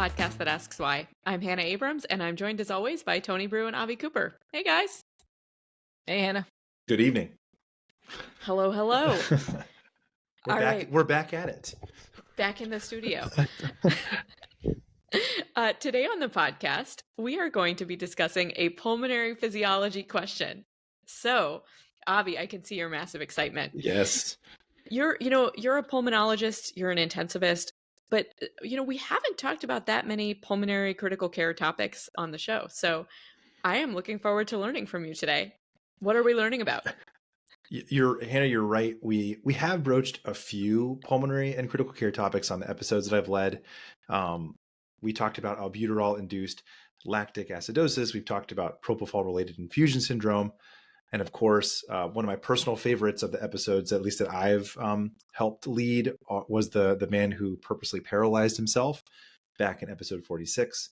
podcast that asks why. I'm Hannah Abrams, and I'm joined as always by Tony Brew and Avi Cooper. Hey, guys. Hey, Hannah. Good evening. Hello, hello. We're All back. right. We're back at it. Back in the studio. Today on the podcast, we are going to be discussing a pulmonary physiology question. So, Avi, I can see your massive excitement. Yes. You're a pulmonologist, you're an intensivist, but we haven't talked about that many pulmonary critical care topics on the show. So, I am looking forward to learning from you today. What are we learning about? Hannah, you're right. We have broached a few pulmonary and critical care topics on the episodes that I've led. We talked about albuterol-induced lactic acidosis. We've talked about propofol-related infusion syndrome. And of course, one of my personal favorites of the episodes, at least that I've helped lead, was the man who purposely paralyzed himself back in episode 46.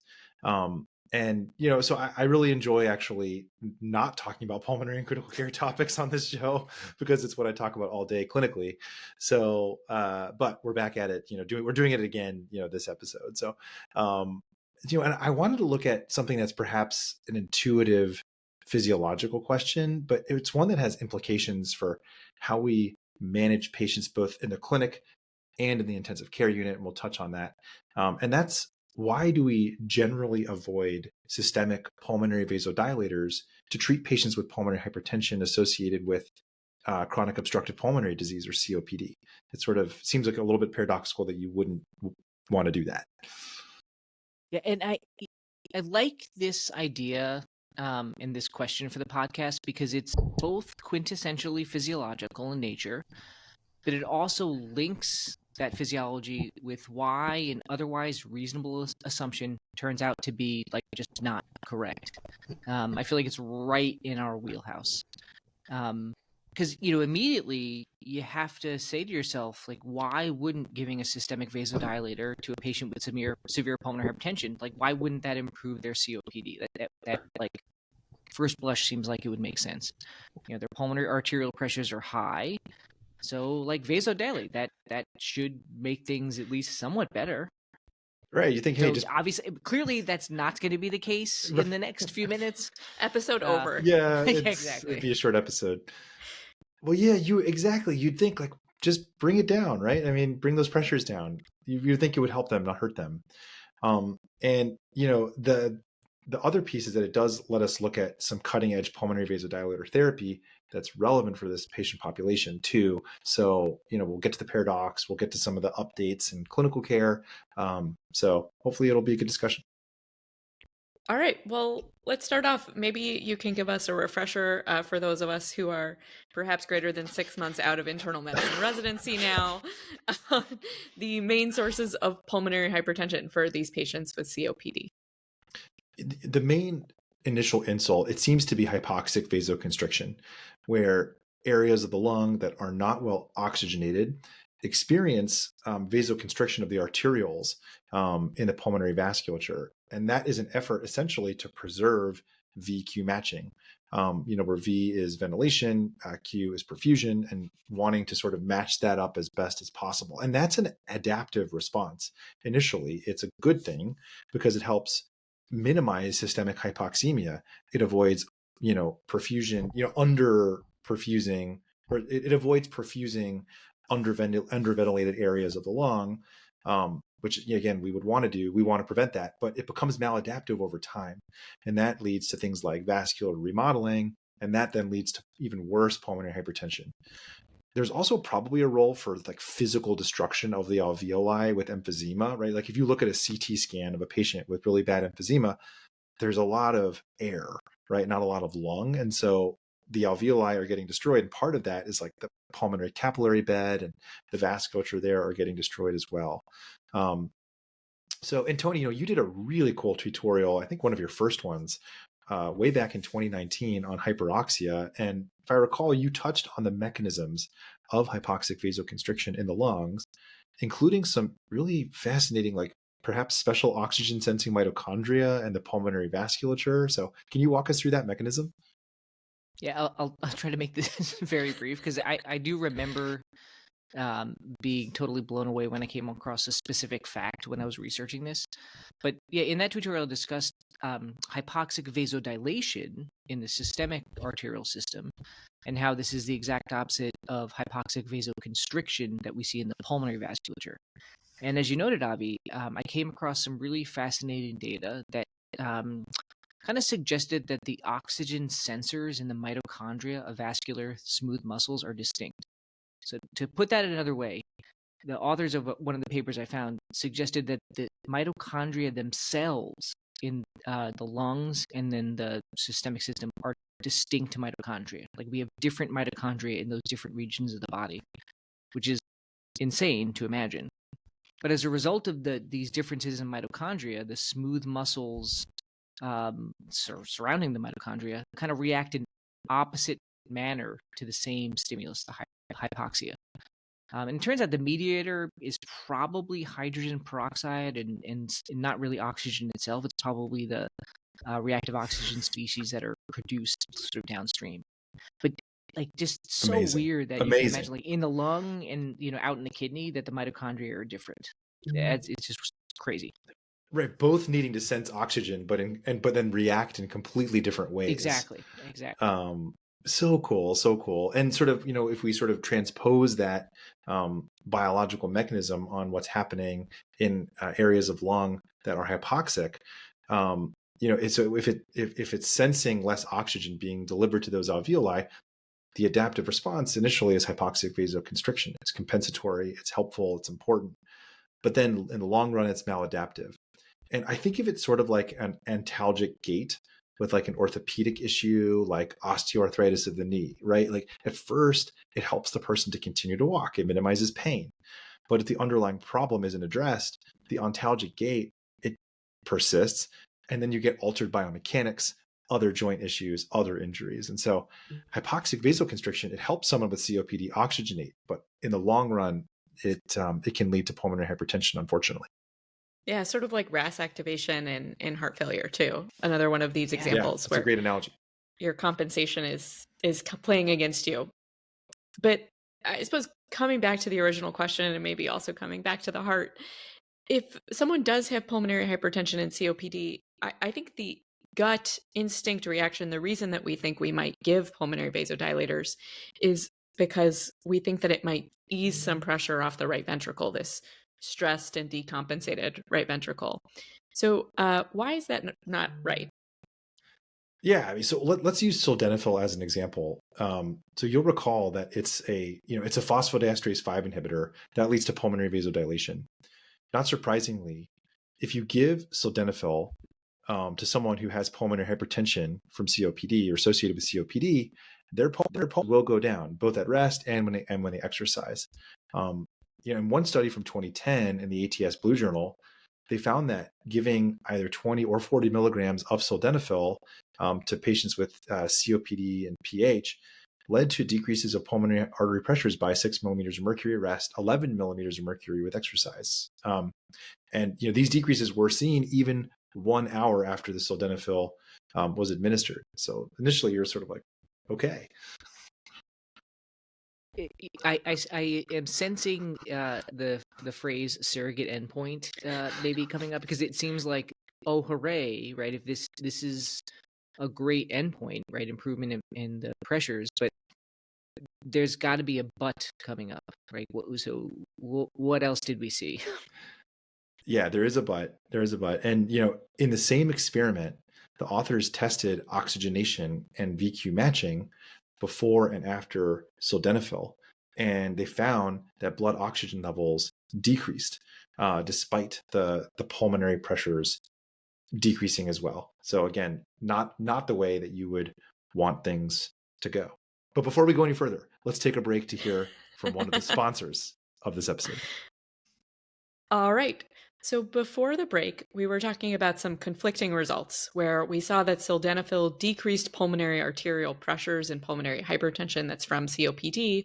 And, so I really enjoy actually not talking about pulmonary and critical care topics on this show because it's what I talk about all day clinically. So, but we're back at it, we're doing it again, this episode. So, and I wanted to look at something that's perhaps an intuitive physiological question, but it's one that has implications for how we manage patients both in the clinic and in the intensive care unit. And we'll touch on that. And that's, why do we generally avoid systemic pulmonary vasodilators to treat patients with pulmonary hypertension associated with chronic obstructive pulmonary disease, or COPD? It sort of seems like a little bit paradoxical that you wouldn't want to do that. Yeah, and I like this idea in this question for the podcast because it's both quintessentially physiological in nature, but it also links that physiology with why an otherwise reasonable assumption turns out to be just not correct. I feel like it's right in our wheelhouse. Because, immediately you have to say to yourself, why wouldn't giving a systemic vasodilator to a patient with severe pulmonary hypertension, why wouldn't that improve their COPD? That first blush seems like it would make sense. Their pulmonary arterial pressures are high. So vasodilate, that should make things at least somewhat better. Right. You think, hey, just obviously, clearly that's not going to be the case in the next few minutes. Episode over. Yeah, exactly. It'd be a short episode. Well, yeah, you'd think just bring it down, right? I mean, bring those pressures down. You think it would help them, not hurt them. And the other piece is that it does let us look at some cutting edge pulmonary vasodilator therapy that's relevant for this patient population too. So, we'll get to the paradox, we'll get to some of the updates in clinical care. So hopefully it'll be a good discussion. All right. Well, let's start off. Maybe you can give us a refresher for those of us who are perhaps greater than 6 months out of internal medicine residency now, the main sources of pulmonary hypertension for these patients with COPD. The main initial insult, it seems to be hypoxic vasoconstriction, where areas of the lung that are not well oxygenated experience vasoconstriction of the arterioles in the pulmonary vasculature. And that is an effort essentially to preserve VQ matching, where V is ventilation, Q is perfusion, and wanting to sort of match that up as best as possible. And that's an adaptive response. Initially, it's a good thing because it helps minimize systemic hypoxemia. It avoids, perfusion, under perfusing, or it avoids perfusing underventilated areas of the lung, which again, we would want to do. We want to prevent that, but it becomes maladaptive over time. And that leads to things like vascular remodeling. And that then leads to even worse pulmonary hypertension. There's also probably a role for physical destruction of the alveoli with emphysema, right? If you look at a CT scan of a patient with really bad emphysema, there's a lot of air, right? Not a lot of lung. And so the alveoli are getting destroyed. And part of that is the pulmonary capillary bed and the vasculature there are getting destroyed as well. And Tony, you did a really cool tutorial, I think one of your first ones, way back in 2019 on hyperoxia. And if I recall, you touched on the mechanisms of hypoxic vasoconstriction in the lungs, including some really fascinating, perhaps special oxygen sensing mitochondria and the pulmonary vasculature. So can you walk us through that mechanism? Yeah, I'll try to make this very brief because I do remember being totally blown away when I came across a specific fact when I was researching this. But yeah, in that tutorial, I discussed hypoxic vasodilation in the systemic arterial system and how this is the exact opposite of hypoxic vasoconstriction that we see in the pulmonary vasculature. And as you noted, Avi, I came across some really fascinating data that kind of suggested that the oxygen sensors in the mitochondria of vascular smooth muscles are distinct. So to put that another way, the authors of one of the papers I found suggested that the mitochondria themselves in the lungs and then the systemic system are distinct mitochondria. Like we have different mitochondria in those different regions of the body, which is insane to imagine. But as a result of these differences in mitochondria, the smooth muscles surrounding the mitochondria kind of react in opposite manner to the same stimulus, the hypoxia. And it turns out the mediator is probably hydrogen peroxide and not really oxygen itself. It's probably the reactive oxygen species that are produced sort of downstream. But like just so Amazing. weird that you can imagine like in the lung and out in the kidney that the mitochondria are different. It's just crazy. Right, both needing to sense oxygen, but then react in completely different ways. Exactly. So cool. And sort of, if we sort of transpose that biological mechanism on what's happening in areas of lung that are hypoxic, if it's sensing less oxygen being delivered to those alveoli, the adaptive response initially is hypoxic vasoconstriction. It's compensatory, it's helpful, it's important. But then in the long run, it's maladaptive. And I think of it sort of like an antalgic gait with like an orthopedic issue, like osteoarthritis of the knee, right? Like at first, it helps the person to continue to walk. It minimizes pain. But if the underlying problem isn't addressed, the antalgic gait, it persists. And then you get altered biomechanics, other joint issues, other injuries. And so hypoxic vasoconstriction, it helps someone with COPD oxygenate. But in the long run, it can lead to pulmonary hypertension, unfortunately. Yeah, sort of like RAS activation in heart failure too. Another one of these examples that's where a great analogy. Your compensation is playing against you. But I suppose coming back to the original question and maybe also coming back to the heart, if someone does have pulmonary hypertension and COPD, I think the gut instinct reaction, the reason that we think we might give pulmonary vasodilators is because we think that it might ease some pressure off the right ventricle, this stressed and decompensated right ventricle. So why is that not right? Yeah, I mean, so let's use sildenafil as an example. So you'll recall that it's a phosphodiesterase 5 inhibitor that leads to pulmonary vasodilation. Not surprisingly, if you give sildenafil to someone who has pulmonary hypertension from COPD or associated with COPD, their pulse will go down both at rest and when they exercise. In one study from 2010 in the ATS Blue Journal, they found that giving either 20 or 40 milligrams of sildenafil to patients with COPD and PH led to decreases of pulmonary artery pressures by 6 millimeters of mercury at rest, 11 millimeters of mercury with exercise. And these decreases were seen even 1 hour after the sildenafil was administered. So initially, you're sort of like, okay. I am sensing the phrase surrogate endpoint maybe coming up, because it seems like, oh hooray, right? If this is a great endpoint, right? Improvement in the pressures, but there's got to be a but coming up, right? So what else did we see? Yeah, there is a but. And in the same experiment, the authors tested oxygenation and VQ matching before and after sildenafil, and they found that blood oxygen levels decreased despite the pulmonary pressures decreasing as well. So again, not the way that you would want things to go. But before we go any further, let's take a break to hear from one of the sponsors of this episode. All right. So before the break, we were talking about some conflicting results where we saw that sildenafil decreased pulmonary arterial pressures and pulmonary hypertension that's from COPD,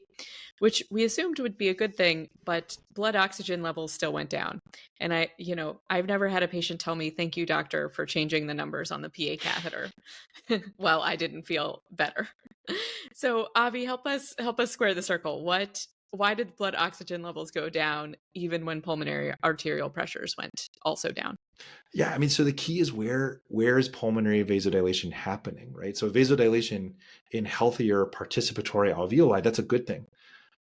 which we assumed would be a good thing, but blood oxygen levels still went down. And I've never had a patient tell me, "Thank you, doctor, for changing the numbers on the PA catheter." Well, I didn't feel better. So Avi, help us square the circle. What why did blood oxygen levels go down even when pulmonary arterial pressures went also down? Yeah, I mean, so the key is where is pulmonary vasodilation happening, right? So vasodilation in healthier participatory alveoli, that's a good thing.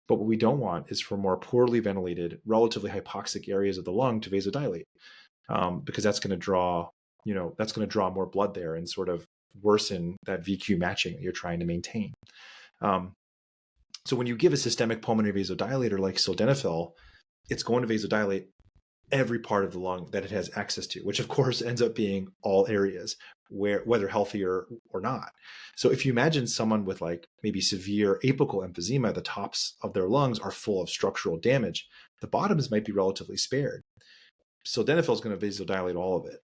But what we don't want is for more poorly ventilated, relatively hypoxic areas of the lung to vasodilate, because that's going to draw, more blood there and sort of worsen that VQ matching that you're trying to maintain. So when you give a systemic pulmonary vasodilator like sildenafil, it's going to vasodilate every part of the lung that it has access to, which of course ends up being all areas, whether healthier or not. So if you imagine someone with like maybe severe apical emphysema, the tops of their lungs are full of structural damage, the bottoms might be relatively spared. Sildenafil is going to vasodilate all of it.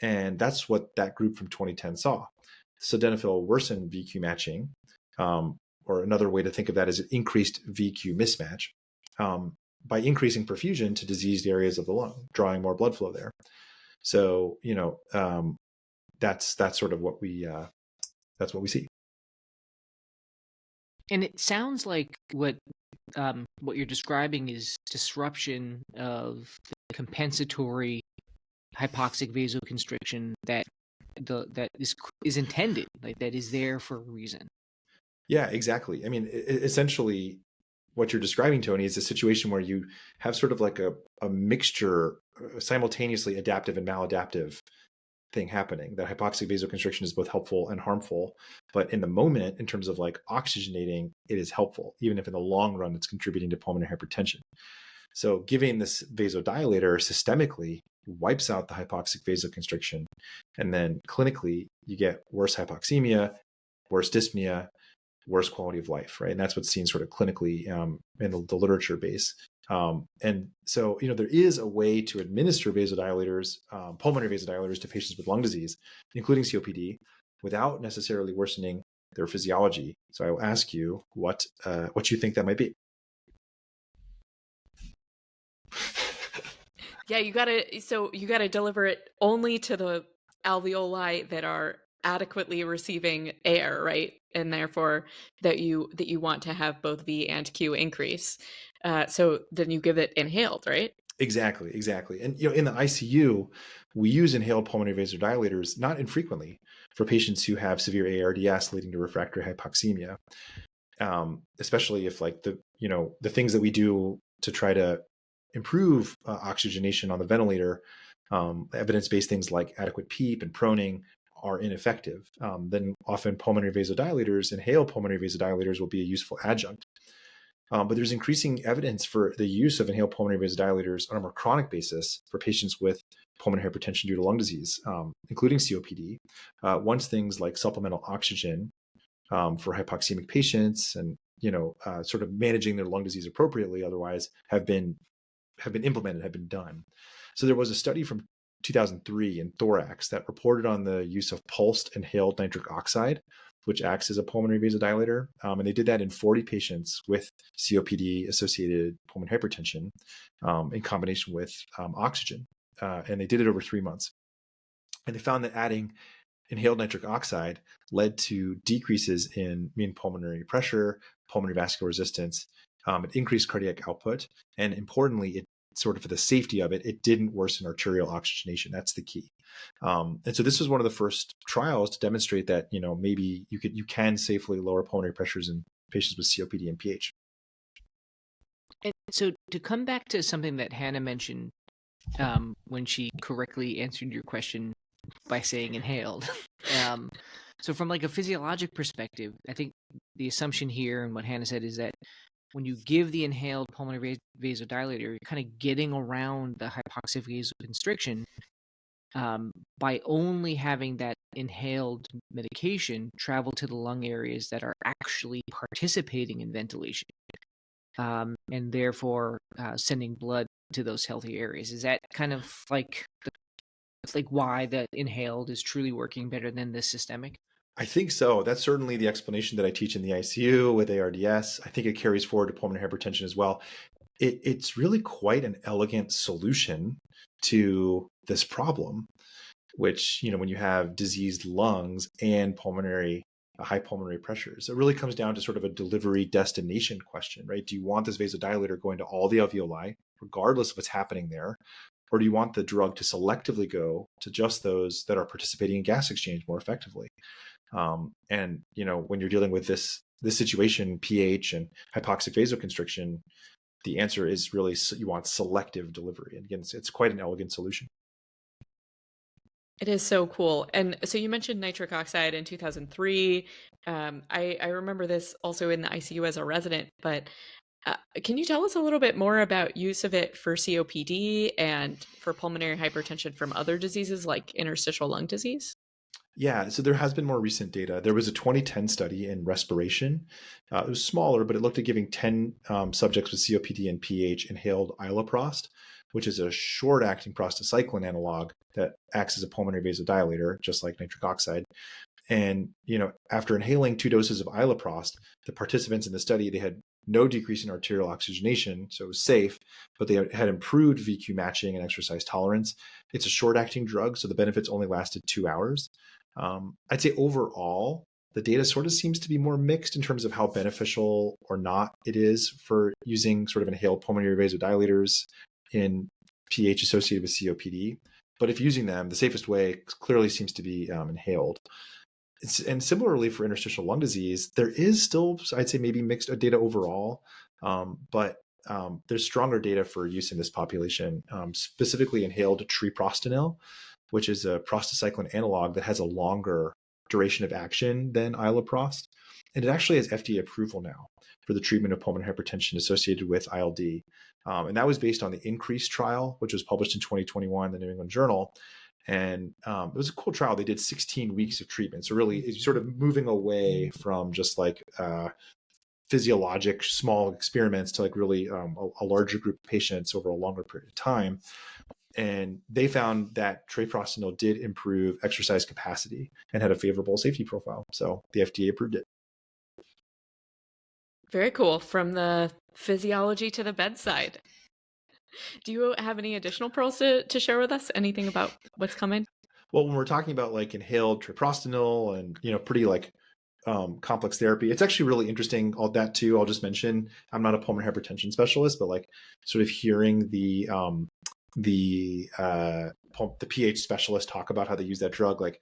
And that's what that group from 2010 saw. Sildenafil worsened VQ matching, or another way to think of that is increased VQ mismatch, by increasing perfusion to diseased areas of the lung, drawing more blood flow there. So, that's sort of what we see. And it sounds like what you're describing is disruption of the compensatory hypoxic vasoconstriction that is intended, like that is there for a reason. Yeah, exactly. I mean, essentially, what you're describing, Tony, is a situation where you have sort of like a mixture, simultaneously adaptive and maladaptive thing happening. That hypoxic vasoconstriction is both helpful and harmful, but in the moment, in terms of like oxygenating, it is helpful, even if in the long run it's contributing to pulmonary hypertension. So giving this vasodilator systemically wipes out the hypoxic vasoconstriction, and then clinically you get worse hypoxemia, worse dyspnea, worse quality of life, right? And that's what's seen sort of clinically in the literature base. And so, there is a way to administer vasodilators, pulmonary vasodilators to patients with lung disease, including COPD, without necessarily worsening their physiology. So I will ask you what you think that might be. Yeah, you gotta deliver it only to the alveoli that are adequately receiving air, right? And therefore that you want to have both V and Q increase. So then you give it inhaled, right? Exactly. And in the ICU, we use inhaled pulmonary vasodilators not infrequently for patients who have severe ARDS leading to refractory hypoxemia, especially if like the things that we do to try to improve oxygenation on the ventilator, evidence-based things like adequate PEEP and proning are ineffective. Then often pulmonary vasodilators, inhaled pulmonary vasodilators, will be a useful adjunct. But there's increasing evidence for the use of inhaled pulmonary vasodilators on a more chronic basis for patients with pulmonary hypertension due to lung disease, including COPD. Once things like supplemental oxygen for hypoxemic patients and sort of managing their lung disease appropriately otherwise have been implemented, have been done. So there was a study from 2003 in thorax that reported on the use of pulsed inhaled nitric oxide, which acts as a pulmonary vasodilator. And they did that in 40 patients with COPD-associated pulmonary hypertension in combination with oxygen. And they did it over 3 months. And they found that adding inhaled nitric oxide led to decreases in mean pulmonary pressure, pulmonary vascular resistance. It increased cardiac output. And importantly, it sort of for the safety of it, it didn't worsen arterial oxygenation. That's the key. And so this was one of the first trials to demonstrate that, maybe you can safely lower pulmonary pressures in patients with COPD and PH. And so to come back to something that Hannah mentioned when she correctly answered your question by saying inhaled. So from like a physiologic perspective, I think the assumption here and what Hannah said is that when you give the inhaled pulmonary vasodilator, you're kind of getting around the hypoxic vasoconstriction by only having that inhaled medication travel to the lung areas that are actually participating in ventilation, and therefore sending blood to those healthy areas. Is that kind of like why the inhaled is truly working better than the systemic? I think so. That's certainly the explanation that I teach in the ICU with ARDS. I think it carries forward to pulmonary hypertension as well. It's really quite an elegant solution to this problem, which, when you have diseased lungs and pulmonary high pulmonary pressures. It really comes down to sort of a delivery destination question, right? Do you want this vasodilator going to all the alveoli, regardless of what's happening there? Or do you want the drug to selectively go to just those that are participating in gas exchange more effectively? And when you're dealing with this situation, pH and hypoxic vasoconstriction, the answer is really you want selective delivery. And again, it's quite an elegant solution. It is so cool. And so you mentioned nitric oxide in 2003. I remember this also in the ICU as a resident, but can you tell us a little bit more about use of it for COPD and for pulmonary hypertension from other diseases like interstitial lung disease? Yeah, so there has been more recent data. There was a 2010 study in respiration. It was smaller, but it looked at giving 10 subjects with COPD and PH inhaled iloprost, which is a short-acting prostacyclin analog that acts as a pulmonary vasodilator, just like nitric oxide. And after inhaling 2 doses of iloprost, the participants in the study, they had no decrease in arterial oxygenation, so it was safe, but they had improved VQ matching and exercise tolerance. It's a short-acting drug, so the benefits only lasted 2 hours. I'd say overall, the data sort of seems to be more mixed in terms of how beneficial or not it is for using sort of inhaled pulmonary vasodilators in pH associated with COPD. But if using them, the safest way clearly seems to be inhaled. And similarly for interstitial lung disease, there is still, I'd say, maybe mixed data overall, but there's stronger data for use in this population, specifically inhaled treprostinil, which is a prostacyclin analog that has a longer duration of action than iloprost. And it actually has FDA approval now for the treatment of pulmonary hypertension associated with ILD. And that was based on the INCREASE trial, which was published in 2021 in the New England Journal. And it was a cool trial. They did 16 weeks of treatment. So really, it's sort of moving away from just like physiologic small experiments to like really a larger group of patients over a longer period of time. And they found that treprostinil did improve exercise capacity and had a favorable safety profile. So the FDA approved it. Very cool. From the physiology to the bedside. Do you have any additional pearls to share with us? Anything about what's coming? Well, when we're talking about like inhaled treprostinil and, pretty like complex therapy, it's actually really interesting. All that too, I'll just mention, I'm not a pulmonary hypertension specialist, but like sort of hearing the pH specialist talk about how they use that drug, like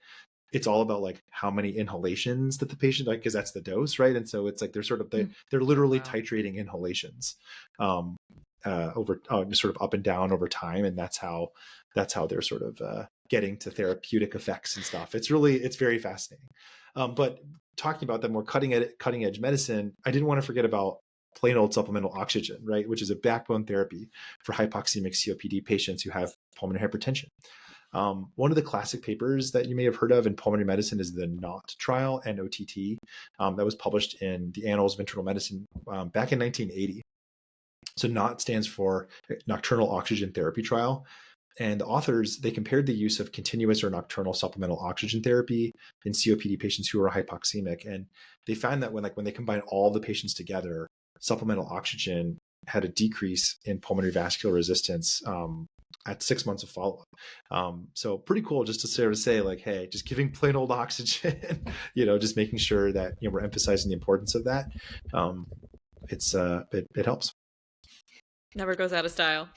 it's all about like how many inhalations that the patient, like, because that's the dose, right? And so it's like they're literally titrating inhalations over sort of up and down over time, and that's how they're sort of getting to therapeutic effects and stuff. It's very fascinating. But talking about that more cutting edge medicine, I didn't want to forget about plain old supplemental oxygen, right, which is a backbone therapy for hypoxemic COPD patients who have pulmonary hypertension. One of the classic papers that you may have heard of in pulmonary medicine is the NOTT trial, NOTT, that was published in the Annals of Internal Medicine back in 1980. So NOTT stands for Nocturnal Oxygen Therapy Trial. And the authors, they compared the use of continuous or nocturnal supplemental oxygen therapy in COPD patients who are hypoxemic. And they found that when they combine all the patients together, supplemental oxygen had a decrease in pulmonary vascular resistance at 6 months of follow-up. So pretty cool just to sort of say like, hey, just giving plain old oxygen, just making sure that we're emphasizing the importance of that. It helps. Never goes out of style.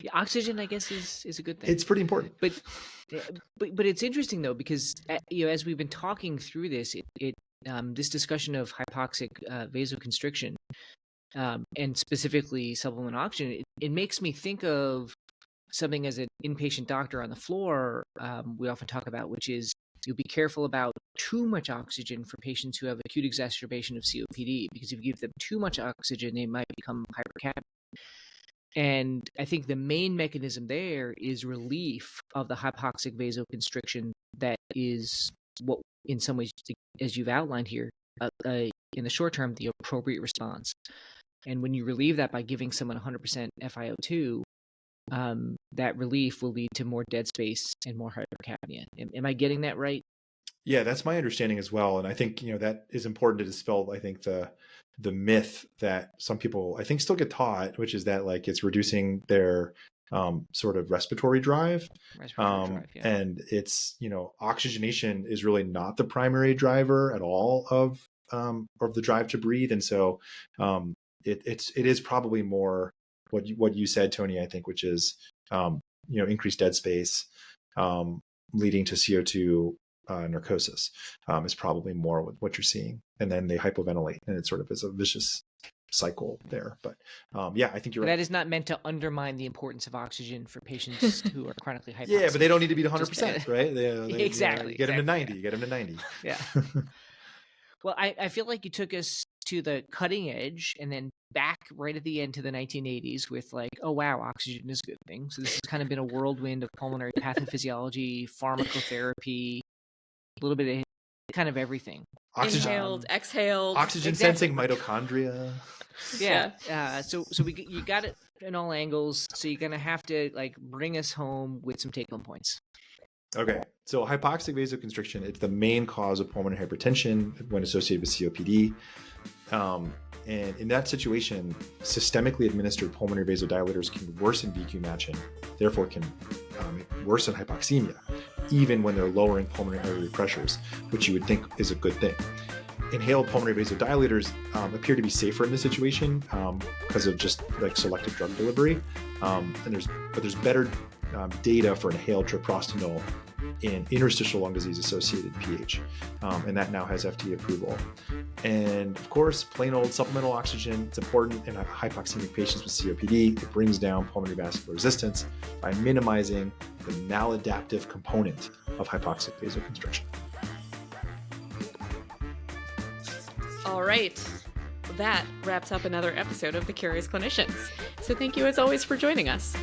Yeah, oxygen, I guess, is a good thing. It's pretty important. But it's interesting though, because as we've been talking through this, this discussion of hypoxic vasoconstriction and specifically supplemental oxygen, it makes me think of something as an inpatient doctor on the floor we often talk about, which is you'll be careful about too much oxygen for patients who have acute exacerbation of COPD, because if you give them too much oxygen, they might become hypercapnic. And I think the main mechanism there is relief of the hypoxic vasoconstriction that is what, in some ways, as you've outlined here, in the short term, the appropriate response. And when you relieve that by giving someone 100% FiO2, that relief will lead to more dead space and more hypercapnia. Am I getting that right? Yeah, that's my understanding as well. And I think, that is important to dispel, I think, the myth that some people, I think, still get taught, which is that like it's reducing their sort of respiratory drive. Yeah. And it's, oxygenation is really not the primary driver at all of the drive to breathe. And so it is probably more what you said, Tony, I think, which is, increased dead space leading to CO2 narcosis is probably more what you're seeing. And then they hypoventilate, and it sort of is a vicious cycle there. But I think you're right. That is not meant to undermine the importance of oxygen for patients who are chronically hypoxic. Yeah, but they don't need to be 100%, right? They, exactly. You get them to 90. You get them to 90. Yeah. Well, I feel like you took us to the cutting edge and then back right at the end to the 1980s with like, oh, wow, oxygen is a good thing. So this has kind of been a whirlwind of pulmonary pathophysiology, pharmacotherapy, a little bit of kind of everything. Oxygen, inhaled, exhaled, oxygen sensing mitochondria. Yeah. So you got it in all angles. So you're gonna have to like bring us home with some take-home points. Okay, so hypoxic vasoconstriction, it's the main cause of pulmonary hypertension when associated with COPD. And in that situation, systemically administered pulmonary vasodilators can worsen VQ matching, therefore can worsen hypoxemia, even when they're lowering pulmonary artery pressures, which you would think is a good thing. Inhaled pulmonary vasodilators appear to be safer in this situation because of just like selective drug delivery. But there's better data for inhaled treprostinil in interstitial lung disease associated PH, and that now has FDA approval. And of course, plain old supplemental oxygen, it's important in hypoxemic patients with COPD. It brings down pulmonary vascular resistance by minimizing the maladaptive component of hypoxic vasoconstriction. All right. That wraps up another episode of the Curious Clinicians. So thank you as always for joining us.